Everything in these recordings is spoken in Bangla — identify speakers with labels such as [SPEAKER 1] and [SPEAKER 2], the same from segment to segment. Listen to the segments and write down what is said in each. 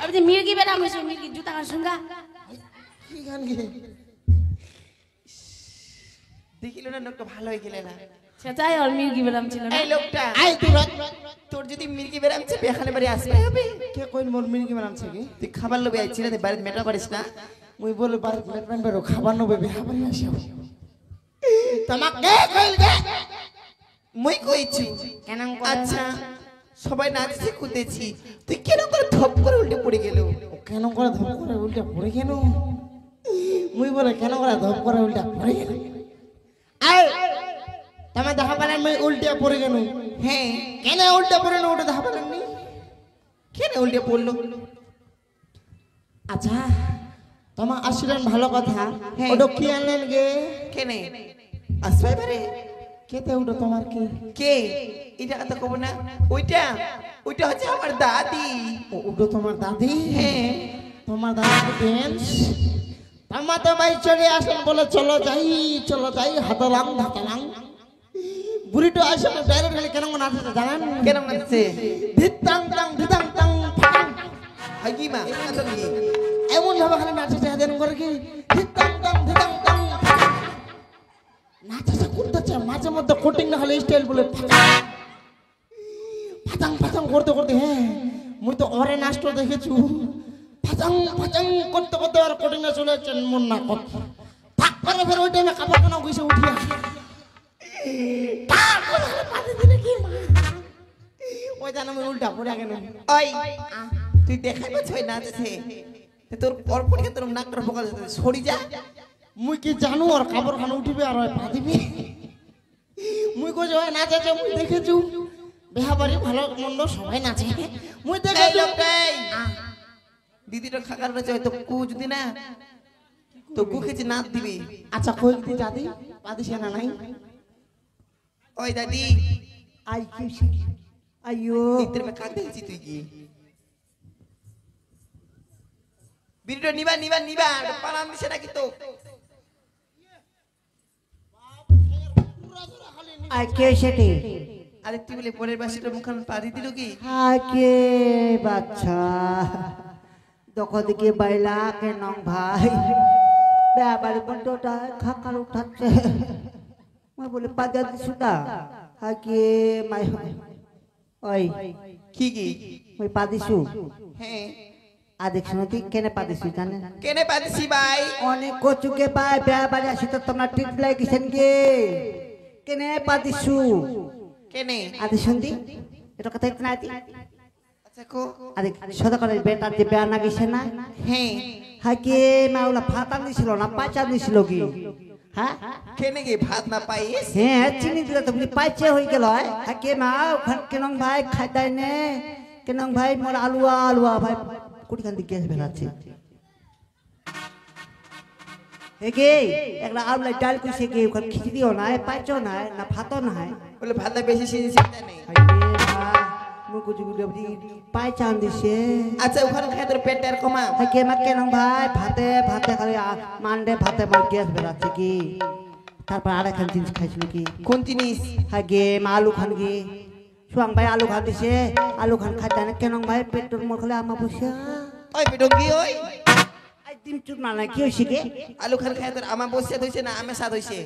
[SPEAKER 1] अब जे मिर्गी बेराम হইছে মির্গি জুতা কার সঙ্গা
[SPEAKER 2] কি গান গে
[SPEAKER 3] দেখিলো না লোকটা ভালো হয়ে গেলে না
[SPEAKER 1] সেটাই আর মির্গি বেরাম ছিল না
[SPEAKER 3] এই লোকটা
[SPEAKER 2] আই তুই
[SPEAKER 3] তোর যদি মির্গি বেরামছে বেখানে বাড়ি আসবে হবে
[SPEAKER 2] কে কইন মোর মির্গি বানামছে কি
[SPEAKER 3] তুই খাবার লোভে আইছিস না বাড়িতে মেটা করিস না
[SPEAKER 2] মুই বলে বাড়ি প্লেটম্যান বেরো খাবার নবে বিয়া বাড়ি আসিও তোমাকে কইল গে
[SPEAKER 3] মুই কইছি
[SPEAKER 2] কেন
[SPEAKER 3] আচ্ছা সবাই নাচছে কুদেছি তুই কেন করে ধপ করে উল্টে পড়ে গেল
[SPEAKER 2] কেন করে ধপ করে উল্টা পড়ে কেন মুই বলে কেন করে ধপ করে উল্টা পড়ে গেল আই তুমি দেখা পারেন মুই উল্টা পড়ে গেল
[SPEAKER 3] হ্যাঁ
[SPEAKER 2] কেন উল্টা পড়ে না ওটা দেখা পারেন নি
[SPEAKER 3] কেন উল্টে পড়লো
[SPEAKER 2] আচ্ছা তোমার আসলেন ভালো কথা
[SPEAKER 3] হ্যাঁ।
[SPEAKER 2] ওটা কি আনলেন গে
[SPEAKER 3] কেন আসবে বারে
[SPEAKER 2] কেতে ওটা তোমার কি
[SPEAKER 3] কে এটা তো কব না ওইটা ওইটা হচ্ছে আমার দাদি
[SPEAKER 2] ওটা তোমার দাদি
[SPEAKER 3] হ্যাঁ
[SPEAKER 2] তোমার দাদি বেঞ্চ তোমার তো ভাই চলে আসেন বলে চলো যাই হাতালাম ধাতালাম বুড়িটো আসে ডাইরেক্ট খালি কেন নাচতে জানেন
[SPEAKER 3] কেন নাচছে
[SPEAKER 2] ধিতাং তাং ফাং
[SPEAKER 3] হাগি মা এটা কি
[SPEAKER 2] এমন ভাবে খালি নাচতে দেন করে কি ধিতাং তাং নাচতে করতেছে মাঝে মধ্যে কোটিং না খালি স্টাইল বলে ফাটাং করতে হ্যাঁ মুই তো অরে নাচতে দেখেছু ফাটাং করতে আর কোটিং না চলে যাচ্ছেন মন না কত থাক করে ফের ওই টাইমে কাপড় কেন গইছে উঠিয়া ওই জানো আমি উল্টা পড়ে গেল
[SPEAKER 3] ওই তুই দেখাই পাচ্ছ নাচছে তোর অর্পণকে তোর নাকটার ফোকাস সরি যা
[SPEAKER 2] মুই কি জানো আর কাপড় খান উঠিবে আর ওই পা দিবি মুই কই যে নাচেছে মুই দেখেছু বিহাবাড়ি ভালো মন্দ সবাই নাচে মুই
[SPEAKER 3] এই
[SPEAKER 2] দেখেছু
[SPEAKER 3] লোকটাই দিদিটা খাকার রয়েছে হয়তো কু যদি না তো কু খেতে নাচ দিবি
[SPEAKER 2] আচ্ছা কই দি দাদি পাদিছে না নাই
[SPEAKER 3] ওই দাদি
[SPEAKER 2] আই কি আইয়ো
[SPEAKER 3] ইতরে মে কাঁদতে দিছি তুই কি বিড়িটা নিবা পালান দিছে নাকি তো
[SPEAKER 4] আর কে সেটি
[SPEAKER 3] আরে তুই বলে পরের বাসিটা মুখান পাড়ি দিল কি
[SPEAKER 4] আকে বাচ্চা দেখো দিকে বাইলা কে নং ভাই ব্যাপারে বন্ধটা খাকার উঠাচ্ছে মই বলে পাজা দিছুটা আকে মাই ওই
[SPEAKER 3] কি
[SPEAKER 4] মই পাদিছু
[SPEAKER 3] হ্যাঁ
[SPEAKER 4] আদেখ শুনতি কেনে পাদিছু জানেন
[SPEAKER 3] কেনে পাদিছি ভাই
[SPEAKER 4] অনেক কচুকে পাই ব্যাপারে আসি তো তোমরা ঠিক লাগিছেন গে কেনে পাদিছু
[SPEAKER 3] কেনে
[SPEAKER 4] আদি শুনতি এটা কথা ইতনা আতি
[SPEAKER 3] আচ্ছা কো
[SPEAKER 4] আরে সদা করে বেটার যে বেয়া না গেছে না
[SPEAKER 3] হ্যাঁ
[SPEAKER 4] হাকে মাওলা ফাতা দিছিল না পাচা দিছিল কি হ্যাঁ
[SPEAKER 3] কেনে গে ভাত না পাইস
[SPEAKER 4] হ্যাঁ চিনি দিলে তো বলি পাইছে হই গেল হাকে মা ওখান কেনং ভাই খাইতাই নে কেনং ভাই মোর আলুয়া ভাই কুটিখান দিকে গ্যাস বেরাচ্ছে হেগে একলা আলুলা ডাল কুইছে গে ওখান খিচড়িও না পাইছো না না ভাতও না
[SPEAKER 3] বলে ভাতটা বেশি সিজে নেই
[SPEAKER 4] হাকে মা মুকু জুগুলি পাই চান দিছে
[SPEAKER 3] আচ্ছা ওখানে খাই তোর পেটের কমা
[SPEAKER 4] হাকে মা কেনং ভাই ভাতে খালি মানডে ভাতে মোর গ্যাস বেরাচ্ছে কি তারপর আরেকখান জিনিস খাইছিল কি
[SPEAKER 3] কোন জিনিস
[SPEAKER 4] হাগে মা আলু খান গে সুয়াং ভাই আলু খান দিছে আলু খান খাইতে না কেন ভাই পেট্রোল মোর খালি আমা বসে
[SPEAKER 3] ওই বেডঙ্গি ওই
[SPEAKER 4] আই দিন চুপ না কি হইছে গে
[SPEAKER 3] আলু খান খাই তোর আমা বসে হইছে না আমে সাদ হইছে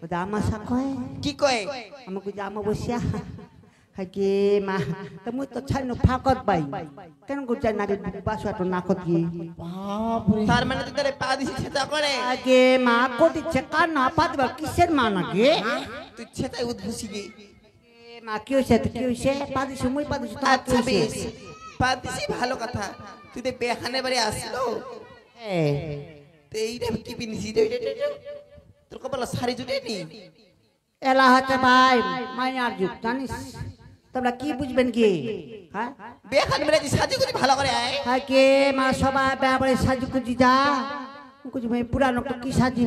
[SPEAKER 4] ওদা আমা সা কয়
[SPEAKER 3] কি কয়
[SPEAKER 4] আমা কই আমা বসে হাগে মা তো মুই তো ছাইনো ফাকত বাই কেন কই যাই নারে বাসা তো নাকত কি
[SPEAKER 2] বাপ রে
[SPEAKER 3] তার মানে তুই তোরে পা দিছি ছেতা করে
[SPEAKER 4] হাগে মা কোটি চেকা না পাতবা কিসের মা না গে
[SPEAKER 3] তুই ছেতাই উদ্ভুসি গে
[SPEAKER 4] মা কি হইছে পাদি সময় পাদি
[SPEAKER 3] আচ্ছা বেশ পা দিছি ভালো কথা তুই তো বেখানে বাড়ি আসলো তো এইটা কি পিনিছি রে তোর কপাল শাড়ি জুটে নি
[SPEAKER 4] এলা হচ্ছে ভাই মাইয়ার যুগ জানিস তোমরা কি বুঝবেন কি হ্যাঁ
[SPEAKER 3] বেখানে বাড়ি সাজি করে ভালো করে আয়
[SPEAKER 4] হাকে মা সবাই ব্যাপারে সাজু কুজি যা কুজি ভাই পুরানো তো কি সাজি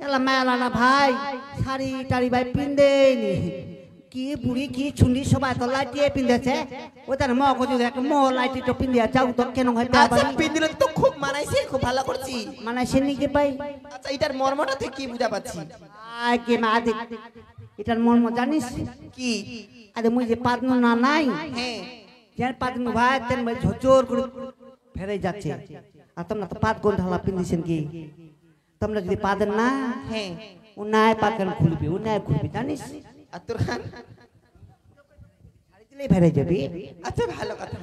[SPEAKER 4] এলা মেলা না ভাই শাড়ি টাড়ি ভাই পিনদেনি কি বুড়ি কি ছুন্ডি সবাই তো লাইটিয়ে পিনদেছে ওটার মগ যদি একটা মহ লাইটি তো পিন্দিয়া যাও তো কেন হয়
[SPEAKER 3] আচ্ছা পিন্দিলে তো খুব মানাইছে খুব ভালো করছি
[SPEAKER 4] মানে সে নিকে ভাই
[SPEAKER 3] আচ্ছা এটার মর্মটা তুই কি বুঝা পাচ্ছি
[SPEAKER 4] আগে মা দেখ এটার মর্ম জানিস
[SPEAKER 3] কি
[SPEAKER 4] আরে মুই যে পাদনু না নাই
[SPEAKER 3] হ্যাঁ
[SPEAKER 4] যেন পাদনু ভাই তেন ভাই ঝোর করে ফেরে যাচ্ছে আর তোমরা তো পাত গোল ঢালা পিন্দিছেন কি তোমরা যদি পাদেন না
[SPEAKER 3] হ্যাঁ
[SPEAKER 4] ও নাই পাত কেন খুলবি ও নাই খুলবি জানিস
[SPEAKER 3] আর তোর খান
[SPEAKER 4] ছাড়ি দিলেই ফেরে যাবি
[SPEAKER 3] আচ্ছা ভালো কথা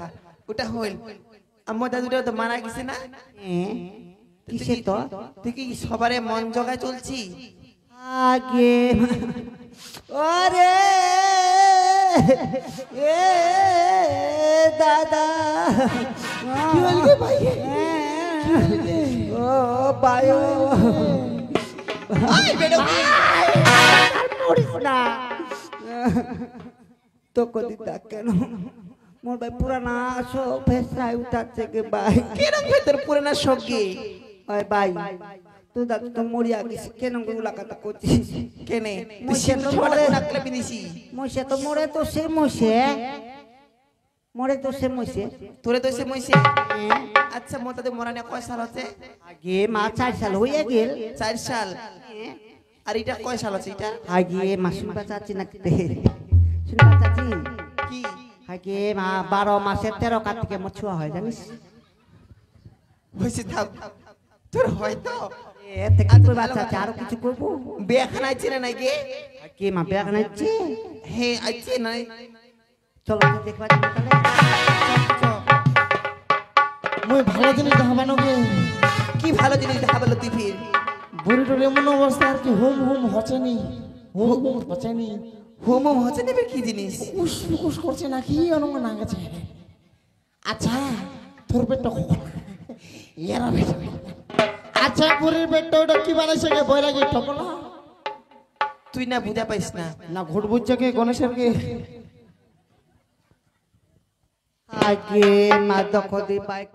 [SPEAKER 3] ওটা হইল আমার দাদুটা তো মারা গেছে না
[SPEAKER 4] কিসে তো
[SPEAKER 3] তুই কি সবারে মন জগায় চলছি
[SPEAKER 4] আগে ওরে এ দাদা
[SPEAKER 2] কি হল রে ভাই
[SPEAKER 4] ও বায়ু
[SPEAKER 3] আই বেডো
[SPEAKER 4] মরিস না তো কদি ডাক কেন মোর ভাই পুরানা সব ফেসায় উঠাচ্ছে কে ভাই
[SPEAKER 3] কেরম ভেতর পুরানা সঙ্গী
[SPEAKER 4] ওই ভাই তুই দাদু তো মরিয়া গেছিস কেন গুলা কথা করছিস
[SPEAKER 3] কেনে তুই
[SPEAKER 4] মইছে
[SPEAKER 3] সেন
[SPEAKER 4] তো
[SPEAKER 3] ছোট
[SPEAKER 4] মরে।
[SPEAKER 3] ডাকলে বিনিছি
[SPEAKER 4] মইছে তো মরে তো সে মইছে মরে তো সে মইছে
[SPEAKER 3] তোরে তো সে মইছে আচ্ছা মোর দাদু মরা নিয়ে কয় সাল হচ্ছে
[SPEAKER 4] আগে মা 4 সাল হইয়া গেল
[SPEAKER 3] 4 সাল আর এটা কয় সাল আছে এটা
[SPEAKER 4] আগে মা শুনবা চাচ্ছি না কে শুনবা চাচ্ছি
[SPEAKER 3] কি
[SPEAKER 4] আগে মা 12 মাসের 13 কার্তিকে মোর ছোঁয়া হয় জানিস
[SPEAKER 3] হইছে থাক তোর হয়তো
[SPEAKER 4] এতে কি করবা চাচ্ছি আরো কিছু করব
[SPEAKER 3] বেখানা আছে না নাকি
[SPEAKER 4] আগে মা ব্যাগ নাইছে
[SPEAKER 3] হ্যাঁ আছে নাই
[SPEAKER 4] চলো তো দেখবা তাহলে
[SPEAKER 2] মুই ভালো জিনিস দেখাবানো গে
[SPEAKER 3] কি ভালো জিনিস দেখা পেলো তুই ফির
[SPEAKER 2] বুড়িটোর এমন অবস্থা আর কি হুম হুম হচ্ছেনি হুম হুম হচ্ছেনি
[SPEAKER 3] হোম হোম হচ্ছে নেবে কি জিনিস
[SPEAKER 2] উস উস করছে নাকি অনঙ্গ না গেছে আচ্ছা তোর পেটটা এরা পেট আচ্ছা বুড়ির পেটটা ওটা কি বানাইছে গে বৈরাগী টপলা
[SPEAKER 3] তুই না বুঝা পাইস না
[SPEAKER 2] না ঘুট বুঝছে কে গণেশের কে
[SPEAKER 4] আগে মা দেখো দি বাইক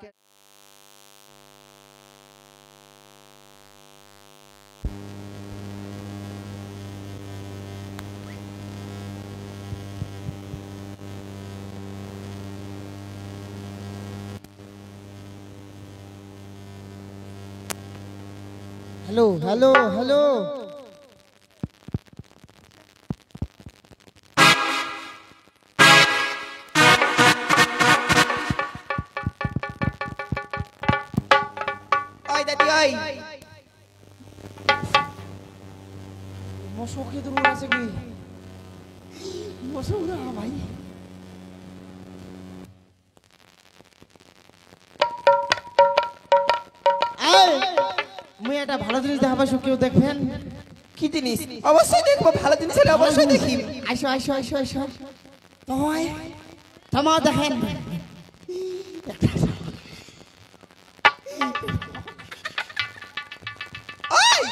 [SPEAKER 2] হ্যালো হ্যালো হ্যালো
[SPEAKER 3] ওই দাদি ওই
[SPEAKER 2] মশকে দূর আছে কি মশক না ভাই এই মুই একটা ভালো জিনিস দেখাবো কেউ দেখবেন
[SPEAKER 3] কি জিনিস অবশ্যই দেখবো ভালো জিনিস হলে অবশ্যই দেখি
[SPEAKER 2] আইসো আইসো আইসো আইসো তোমায় তোমা দেখেন
[SPEAKER 3] ওই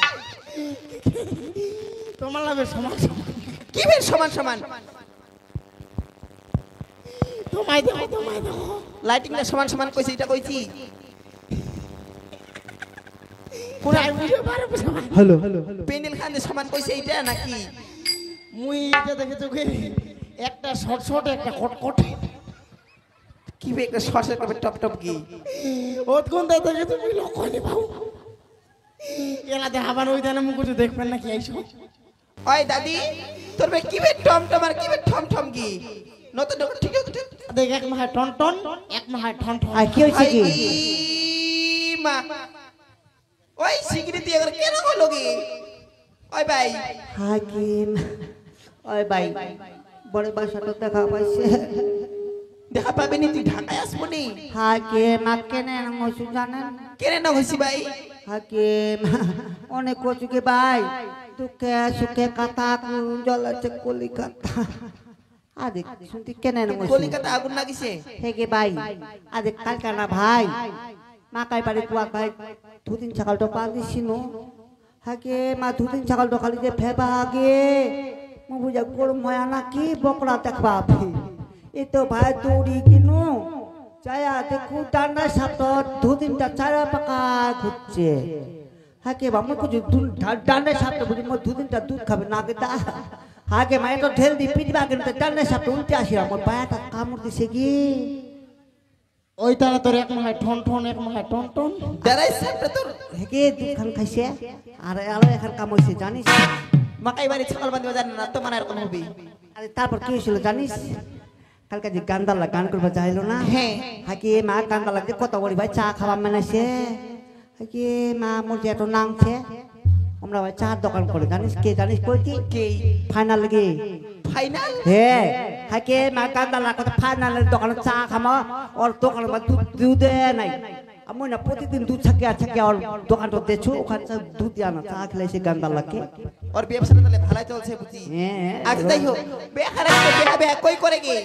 [SPEAKER 2] তোমার লাগবে সমান সমান
[SPEAKER 3] কি বের সমান সমান
[SPEAKER 2] তোমায় দেখো তোমায় দেখো
[SPEAKER 3] লাইটিংটা সমান সমান কইছি এটা কইছি
[SPEAKER 2] পুরাই বুঝে পারবো সমান
[SPEAKER 4] হ্যালো হ্যালো হ্যালো
[SPEAKER 3] পেন্ডেল খান সমান কইছে এইটা নাকি
[SPEAKER 2] মুই এটা দেখেছো কি একটা শর্ট শর্ট একটা কটকট
[SPEAKER 3] কি বে একটা শর্টস করবে টপ টপ কি
[SPEAKER 2] ওত কোন দা দেখেছো মুই লক্ষ্য নি পাও এলা দেখাবার ওই দানে মুখ কিছু দেখবেন নাকি আইসো
[SPEAKER 3] ওই দাদি তোর বে কি বে টম টম আর কি বে ঠম ঠম কি নতুন নতুন ঠিক আছে
[SPEAKER 2] দেখ এক মাহে টন টন এক মাহে ঠন ঠন
[SPEAKER 4] আর কি হইছে কি
[SPEAKER 3] মা ওই সিগারেট দিয়ে করে কেন হলো কি ওই ভাই
[SPEAKER 4] হাকিম ওই ভাই বড় বাসাটা দেখা পাইছে
[SPEAKER 3] দেখা পাবে নি তুই ঢাকায় আসবো নি
[SPEAKER 4] হাকিম কেনে মসু জানেন
[SPEAKER 3] কেন না হইছি ভাই
[SPEAKER 4] হাকিম অনেক কচুকে ভাই দুঃখে সুখে কাতা জ্বলাচ্ছে কলিকাতা আরে শুনতে কেনে মসু
[SPEAKER 3] কলিকাতা আগুন লাগিছে
[SPEAKER 4] হেগে ভাই আরে কালকানা ভাই মাকাই বাড়ি কুয়া ভাই দুদিন ছাগলটা পা দিছিল হাকে মা দুদিন ছাগলটা খালি যে ফেবা আগে মু বুঝা গরম হয় নাকি বকরা দেখবা এই তো ভাই দৌড়ি কিনো চায়া দেখু ডান্ডা সাপ দুদিনটা চারা পাকা ঘুরছে হাকে বামু কুছ ডান্ডা সাপ বুঝি মো দুদিনটা দুধ খাবে না গেতা হাকে মায়ে তো ঢেল দি পিটবা কিন্তু ডান্ডা সাপ উল্টে আসিরা মোর পায়াটা কামড় দিছে কি
[SPEAKER 2] ওই তারা তোর এক মাহে ঠন ঠন এক মাহে টন টন
[SPEAKER 3] দাঁড়াই সাপটা তোর
[SPEAKER 4] হেগে দুখান খাইছে আর আলো এখন কাম হইছে জানিস
[SPEAKER 3] মাকাই বাড়ি ছাগল বাঁধিবা জানে না তো মানে এরকম হবে
[SPEAKER 4] আরে তারপর কি হয়েছিল জানিস কালকে যে গান্দালা গান করবা যাইলো না
[SPEAKER 3] হ্যাঁ
[SPEAKER 4] হাকি মা গান্দালা যে কত বড় ভাই চা খাওয়া মেনেছে হাকি মা মোর যে এত নাংছে আমরা ভাই চার দোকান করে জানিস কইতি
[SPEAKER 3] কে
[SPEAKER 4] ফাইনাল গে
[SPEAKER 3] ফাইনাল
[SPEAKER 4] হে হাকি মা গান্দালা কত ফাইনালের দোকানে চা খামা ওর দোকানে দুধ নাই আমি না প্রতিদিন দুধ থাকে ওর দোকানটা দেছো ওখানে দুধ আনা চা খেলাইছে গান্দালাকে
[SPEAKER 3] ওর ব্যবসাটা তাহলে ভালোই চলছে বুঝি
[SPEAKER 4] হ্যাঁ
[SPEAKER 3] আচ্ছা যাই হোক বেকার বেয়া কই করে গে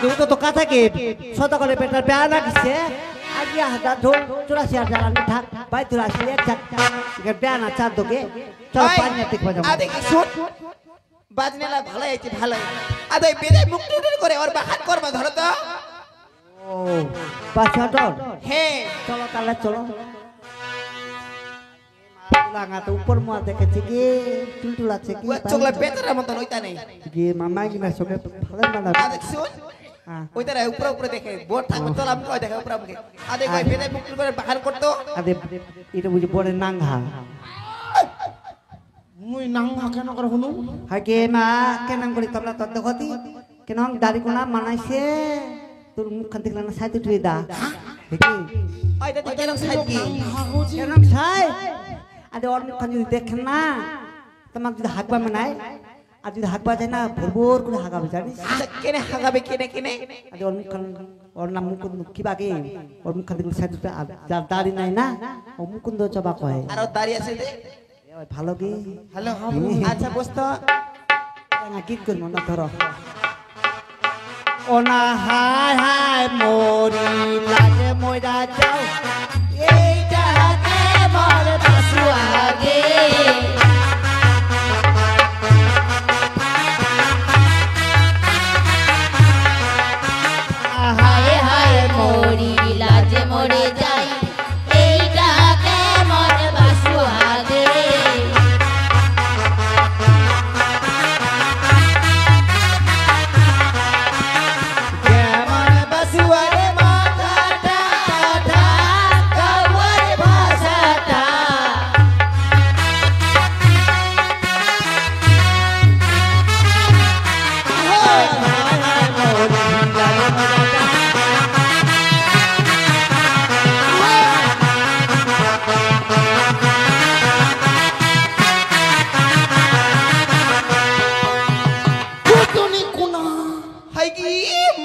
[SPEAKER 4] দুটো তো কথা কে শত করে পেটার বেয়া লাগিছে আগে হাজার ঢোল 84,000 আমি থাক ভাই তোরা আসলে এক থাক বেয়া না চার দোকে চল পানি দেখবা যাও
[SPEAKER 3] আদে কি শুন বাজনেলা ভালোই আছে ভালোই আদে বেদে মুক্তি করে ওর বাহাত করবা ধরো তো
[SPEAKER 4] ও পাঁচটা ডর
[SPEAKER 3] হ্যাঁ
[SPEAKER 4] চলো তাহলে চলো লাগা তো উপর মুয়া দেখেছে কি টুলটুল আছে কি
[SPEAKER 3] চোখলা বেতারের মতন ওইটা নেই
[SPEAKER 4] কি মামা কি না চোখে ভালো না
[SPEAKER 3] আদে শুন ওইটা উপরে দেখে বোর্ড থাকবে তো আমি কই দেখে উপরে আমাকে আদে কই বেদে মুক্তি করে বাহার করতো
[SPEAKER 4] আদে এটা বুঝি বড় নাঙ্গা
[SPEAKER 2] মুই নাঙ্গা কেন করে শুনো
[SPEAKER 4] হাকে মা কেন করি তোমরা তো দেখতি কেন দাড়ি কোনা মানাইছে তোর মুখ খান দেখলা না সাইতে তুই দা দেখি
[SPEAKER 3] ওইটা দেখে না সাইড কি
[SPEAKER 4] কেন সাই আরে ওর মুখ খান যদি দেখেন না তোমাক যদি হাগবা মানাই আর যদি হাগবা যায় না ভরভর করে হাগাবে জানিস
[SPEAKER 3] আচ্ছা কেনে হাগাবে কেনে
[SPEAKER 4] আরে ওর মুখ খান ওর নাম মুকুন্দ কি বাগে ওর মুখ খান দেখলা সাইতে যার দাড়ি নাই না ও মুকুন্দ চবা কয়
[SPEAKER 3] আর ও দাঁড়িয়ে আছে যে
[SPEAKER 4] ভালো কি
[SPEAKER 3] হ্যালো আচ্ছা বসতো
[SPEAKER 4] না গীত করবো না ধরো ওনা হায় হায় মোরি লাগে ময়রা যাও এইটাকে বল বাসু আগে
[SPEAKER 1] হায় হায় মরি লাজে মরে যাই এইটাকে মন বাসু আগে
[SPEAKER 4] কেমন বাসুয়ারে মাথাটা
[SPEAKER 1] কাওয়ার ভাষাটা
[SPEAKER 2] কুতুনি কোনা
[SPEAKER 3] হাই কি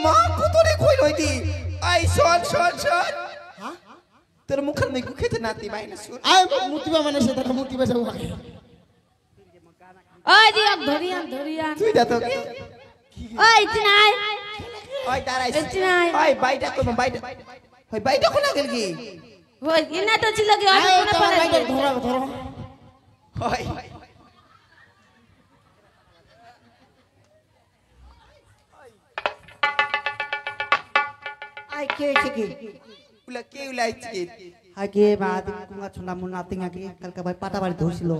[SPEAKER 3] মা কুতরে কই রইতি আই শোন হ্যাঁ তোর মুখের নেই খেতে নাতি মাইনা শুন
[SPEAKER 2] আয় মুতিবা মানে সে তাকে মুতিবা যাও আগে
[SPEAKER 1] ওই দিক ধরিয়ান
[SPEAKER 3] তুই দা তো
[SPEAKER 1] ওই চিনাই
[SPEAKER 3] ওই দাঁড়াইছ
[SPEAKER 1] এসছি নাই।
[SPEAKER 3] ওই বাইটা কই বাইটা ওই বাইটা কোনা গেল কি
[SPEAKER 1] ওই ইনা তো ছিল কি
[SPEAKER 2] আয়
[SPEAKER 1] অনেক
[SPEAKER 2] তোমার
[SPEAKER 1] পরে
[SPEAKER 2] বাইরে ধরো
[SPEAKER 3] ওই
[SPEAKER 4] আই কে হইছে কি
[SPEAKER 3] উলা কে উলাইছি
[SPEAKER 4] আগে মা দিন কুঙ্গা ছন্ডা মুন নাতিং আগে কালকে ভাই পাটা বাড়ি ধরছিল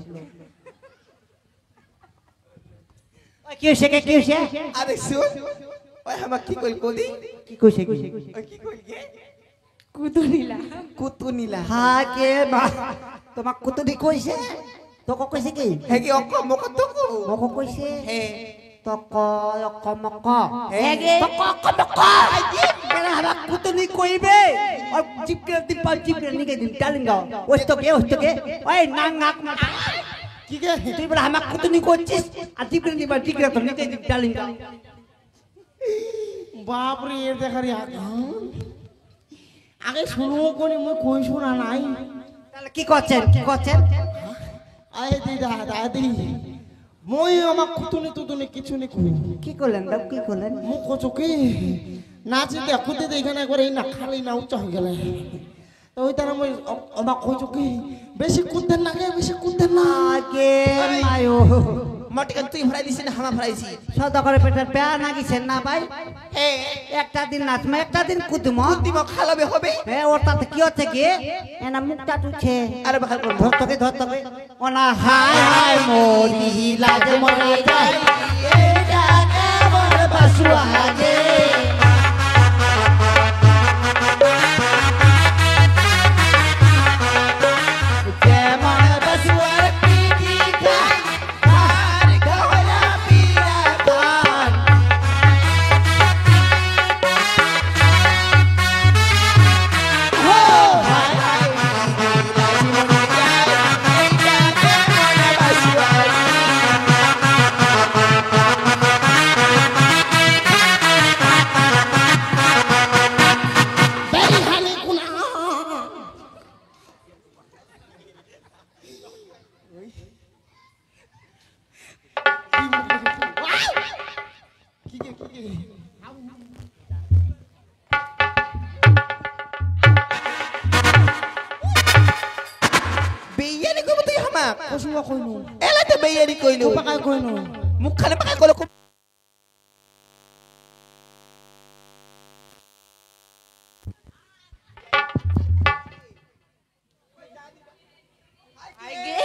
[SPEAKER 4] ওই কি হইছে কি হইছে
[SPEAKER 3] আরে শুন ওই আমা কি কইল কোদি
[SPEAKER 4] কি কইছে কি
[SPEAKER 3] ওই কি কইল গে
[SPEAKER 1] কুতুনিলা
[SPEAKER 3] কুতুনিলা
[SPEAKER 4] হাকে মা তোমাক কুতুদি কইছে তোক কইছে কি
[SPEAKER 3] হে কি অক মক তকু
[SPEAKER 4] মক কইছে
[SPEAKER 3] হে
[SPEAKER 4] তক মক
[SPEAKER 1] হেগে
[SPEAKER 3] আই কি
[SPEAKER 4] কেন হাবা কুতুনি কইবে আর চিপকে চিপকে নিকে দিন টালিঙ্গা ওস্তকে ওই নাং নাক মা
[SPEAKER 2] কি গে
[SPEAKER 4] তুই বড় হামা কুতুনি কইছিস আর চিপকে দিবা চিপকে তো নিকে দিন টালিঙ্গা
[SPEAKER 2] বাপ রে এর দেখারি আগে শুনবো কোনি মই কই শোনা নাই
[SPEAKER 4] তাহলে কি করছেন
[SPEAKER 2] আয় দাদি মই আমাক কুতুনি কিছু নি কই
[SPEAKER 4] কি করলেন দাও কি করলেন
[SPEAKER 2] মুখ চোখে নাচি দেখতে দেখে করে না খালি না উচ্চ হয়ে গেলে তো ওই তারা মই আমাক কই চোখে বেশি কুদ্দেন না
[SPEAKER 4] আগে মায়ো
[SPEAKER 3] মটিকান তুই ভরাই দিছিস না হামা ভরাইছি
[SPEAKER 4] সদা করে পেটের পেয়া নাগিছেন না ভাই
[SPEAKER 3] হে
[SPEAKER 4] একটা দিন নাচমা একটা দিন কুদম
[SPEAKER 3] দিম খালাবে হবে
[SPEAKER 4] হ্যাঁ ওর তাতে কি হচ্ছে কি এনা মুখটা টুছে
[SPEAKER 3] আরে বাহার করব
[SPEAKER 4] ধরতকে ওনা হায় হায় মোরি লাজ মরে যাই
[SPEAKER 1] এটা কেমন বাসু আগে
[SPEAKER 4] কেমন বসুয়ার পিটি খাই
[SPEAKER 3] আর গওয়া পিরা
[SPEAKER 4] গান
[SPEAKER 3] মা
[SPEAKER 2] কসুয়া কইনু
[SPEAKER 3] এলা তো বেয়ারি কইলো
[SPEAKER 2] পাকাই কইনু
[SPEAKER 3] মুখখানে পাকা কইলো
[SPEAKER 1] আগে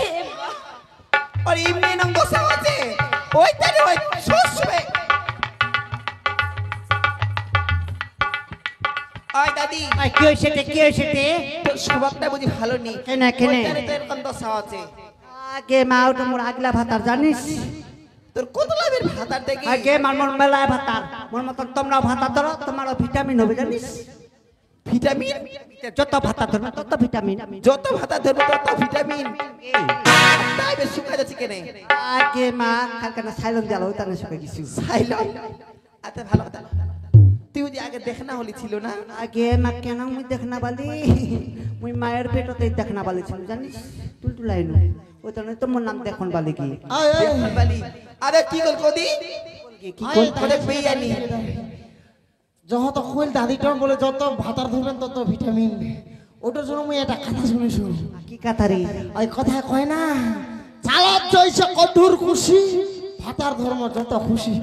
[SPEAKER 3] আর এমনি নাম বসা আছে ওই তারে ওই সুসবে আয় দাদি
[SPEAKER 4] আই কি হইছে তে
[SPEAKER 3] তোর স্বভাবটা বুঝি ভালো নেই
[SPEAKER 4] কেনে, কেনে?
[SPEAKER 3] ওই তারে তো এরকম দশা আছে
[SPEAKER 4] আগে মা ওটা মোর আগলা ভাতার জানিস
[SPEAKER 3] তোর কত লাভের ভাতার দেখি
[SPEAKER 4] আগে মার মন মেলায় ভাতার মোর মতন তোমরা ভাতা ধরো তোমারও ভিটামিন হবে জানিস
[SPEAKER 3] ভিটামিন
[SPEAKER 4] যত ভাতা ধরো তত ভিটামিন
[SPEAKER 3] যত ভাতা ধরবে তত ভিটামিন তাই বেশ শুকা যাচ্ছে কেনে
[SPEAKER 4] আগে মা কালকে না সাইলন জ্বালা ওইটা না শুকে কিছু
[SPEAKER 3] সাইলন আচ্ছা ভালো কথা তুই যদি আগে দেখনা হলি ছিল না
[SPEAKER 4] আগে মা কেন মুই দেখনা বালি মুই মায়ের পেটতে দেখনা বালি ছিল জানিস তুলতুলাইনু ওইটা নয় তো মোর নাম দেখুন বালি কি
[SPEAKER 2] আয় আয়
[SPEAKER 3] দেখুন বালি আরে কি গল কদি
[SPEAKER 4] কি
[SPEAKER 2] আয়,
[SPEAKER 3] কোন বেয়ানি
[SPEAKER 2] যত কইল দাদিটা বলে যত ভাতার ধরবেন তত ভিটামিন ওটার জন্য মুই একটা কথা শুনেছি
[SPEAKER 4] কি কাতারি
[SPEAKER 2] ওই কথা কয় না চালত জয়ছে কঠোর খুশি ভাতার ধর্ম যত খুশি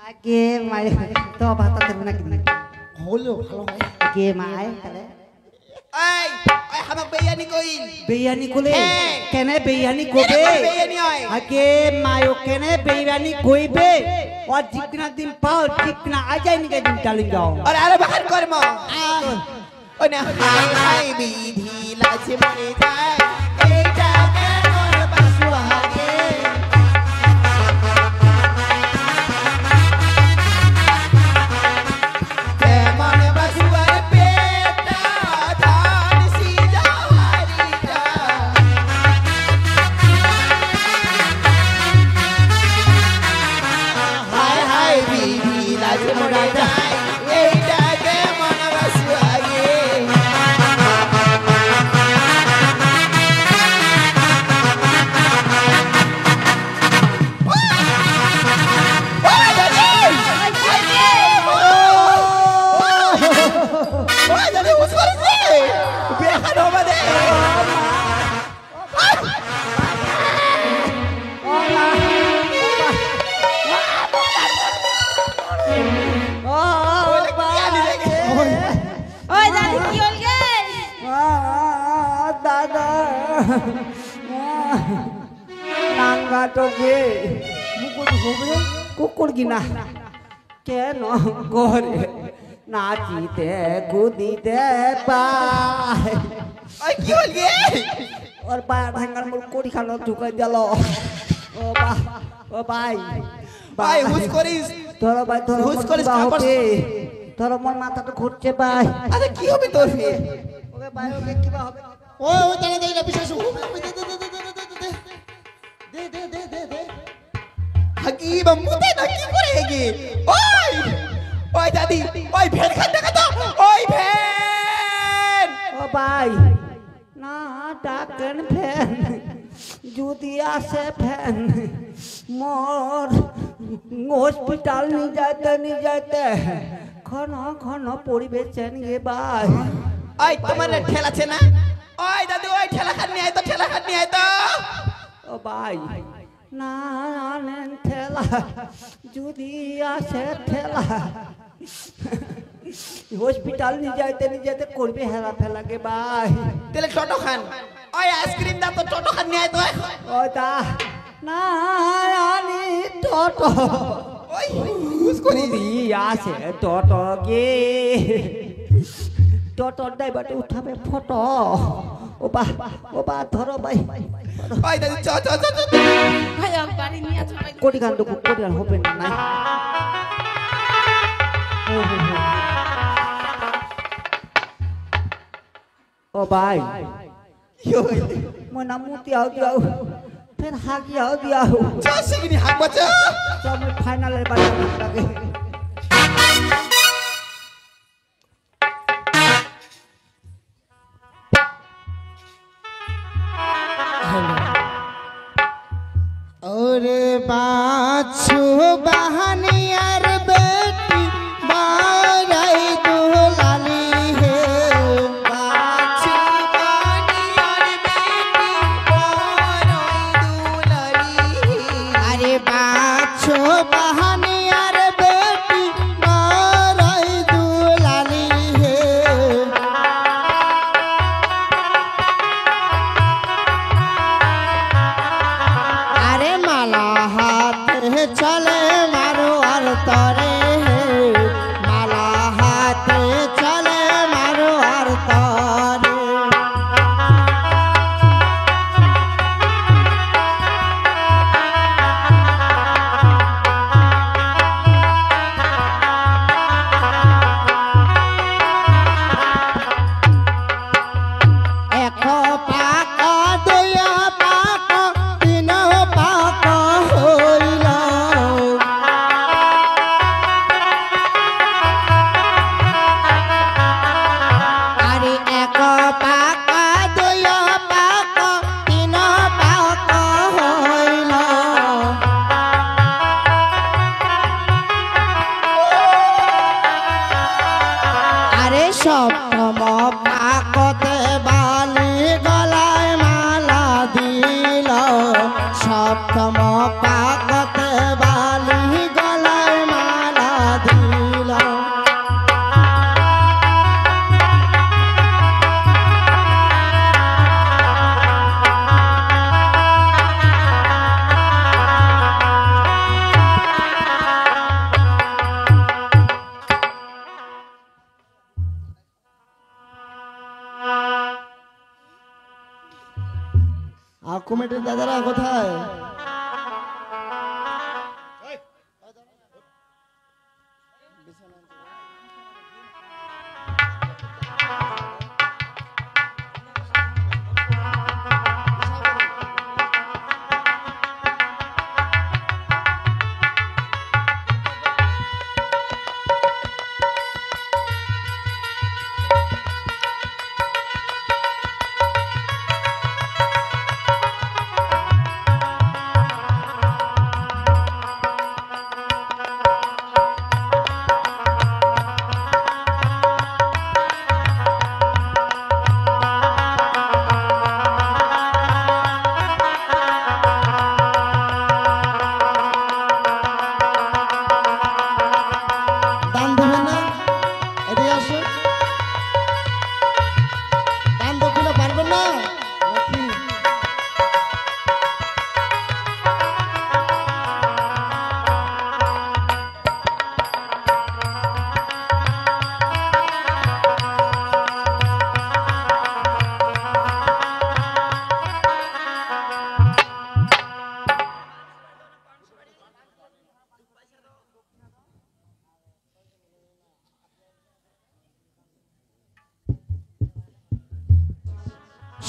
[SPEAKER 4] আগে মায়ের তো ভাতা ধরবে না কিন্তু
[SPEAKER 2] হলেও ভালো হয়
[SPEAKER 4] আগে মায় তাহলে
[SPEAKER 3] এই ওই হামা বেয়ানি কইল
[SPEAKER 4] বেয়ানি কোলে
[SPEAKER 3] হ্যাঁ।
[SPEAKER 4] কেনে বেয়ানি কবে
[SPEAKER 3] এরকম বেয়ানি হয়।
[SPEAKER 4] আগে মায়ো কেনে বেয়ানি কইবে ও জিকনা দিন পাও জিকনা আজাই নিকে দিন চালিয়ে যাও
[SPEAKER 3] আরে বাহার কর্ম ওই না হাই হাই বিধি লাজে মরে যায় এইটা কেমন বাসুয়াগে কেমন বাসুয়ার পেটা ধান সি যাওয়ারিটা হাই হাই বিধি লাজে মরে যায় এইটা কেমন বাসুয়াগে
[SPEAKER 1] ওই দাদি কি হল গে
[SPEAKER 4] দাদা নাঙ্গা টোকে কুকুর কিনা কেন করে নাচিতে কুদিতে পায় ওর পায়ের ভাঙার মোর কোড়ি খানো ঢুকাই দিল ও বা ও ভাই
[SPEAKER 3] ভাই, হুশ করিস।
[SPEAKER 4] ধরো ভাই ধরো
[SPEAKER 3] হুশ
[SPEAKER 4] মোর
[SPEAKER 3] করিস,
[SPEAKER 4] কিবা
[SPEAKER 3] কাপড়-
[SPEAKER 4] হবে। ধরো মোর মাথাটা ঘুরছে ভাই
[SPEAKER 3] আরে কি হবে তোর ফির
[SPEAKER 4] ওকে ভাই ওকে কিবা হবে
[SPEAKER 2] ও ও তাহলে দেই না বিশ্বাস দে দে দে দে দে
[SPEAKER 3] হাকি বাম্মুতে না কি করে হেগে ওই ওই দাদি ওই ভেন খান দেখা তো ওই ভেন
[SPEAKER 4] ও ভাই না ডাকেন ফ্যান যদি আসে ফ্যান মোর হসপিটাল নিয়ে যাইতে ঘন ঘন পরিবেশন গে ভাই
[SPEAKER 3] ওই তোমার ঠেলাছে না ওই দাদি ওই ঠেলা খান নিয়ে আয় তো ঠেলা খান নিয়ে আয় তো
[SPEAKER 4] ও ভাই না আনেন ঠেলা যদি আসে ঠেলা হসপিটাল নিয়ে যাইতে করবে হেলা ফেলা গে ভাই
[SPEAKER 3] তাহলে টোটো খান ওই আইসক্রিম দাও তো টোটো খান নিয়ে আয় তো
[SPEAKER 4] ও দা না আনি টোটো
[SPEAKER 3] ওই হুশ করিস
[SPEAKER 4] যদি আসে টোটো গে টোটোর ড্রাইভারটা উঠাবে ফটো ও বা ধরো ভাই
[SPEAKER 3] ওই দাদি চ চ চ চ
[SPEAKER 1] ভাই আমি বাড়ি নিয়ে আসো ভাই।
[SPEAKER 4] কোটি গান দেখো কোটি গান হবে না নাই ও ভাই
[SPEAKER 3] কি হইছে
[SPEAKER 4] মই নাম মুতি আও দিয়াও ফের হাগি আও দিয়াও
[SPEAKER 3] চ সিগনি হাক বাচ্চা
[SPEAKER 4] তো মই ফাইনালের বাড়ি লাগে
[SPEAKER 2] ওরে বাছু বাহানিয়ার বেটি বারাই দুলালি হে
[SPEAKER 3] বাছি বানি আর বেটি বড়ই
[SPEAKER 2] আর কমিটির দাদারা কোথায়? দান দেবেন না? এদিকে আসো। দান দক্ষিণা পারবেন না নাকি?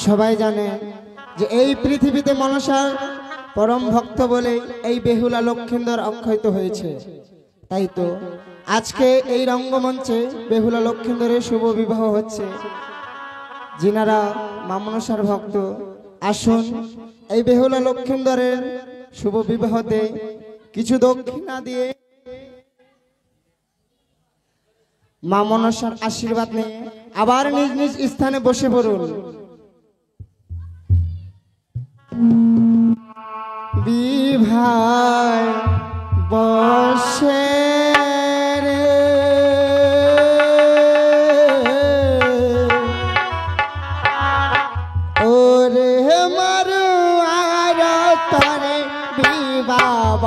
[SPEAKER 2] সবাই জানে যে এই পৃথিবীতে মনসার পরম ভক্ত বলে এই বেহুলা লক্ষিন্দর অক্ষয়িত হয়েছে। তাই তো আজকে এই রঙ্গমঞ্চে বেহুলা লক্ষিন্দরের শুভ বিবাহ হচ্ছে। যিনারা মা মনসার ভক্ত, আসুন এই বেহুলা লক্ষিন্দরের শুভ বিবাহতে কিছু দক্ষিণা দিয়ে মা মনসার আশীর্বাদ নিয়ে আবার নিজ নিজ স্থানে বসে পড়ুন। বিভার বসে রে ওরে মারু আর তরে বিবাহ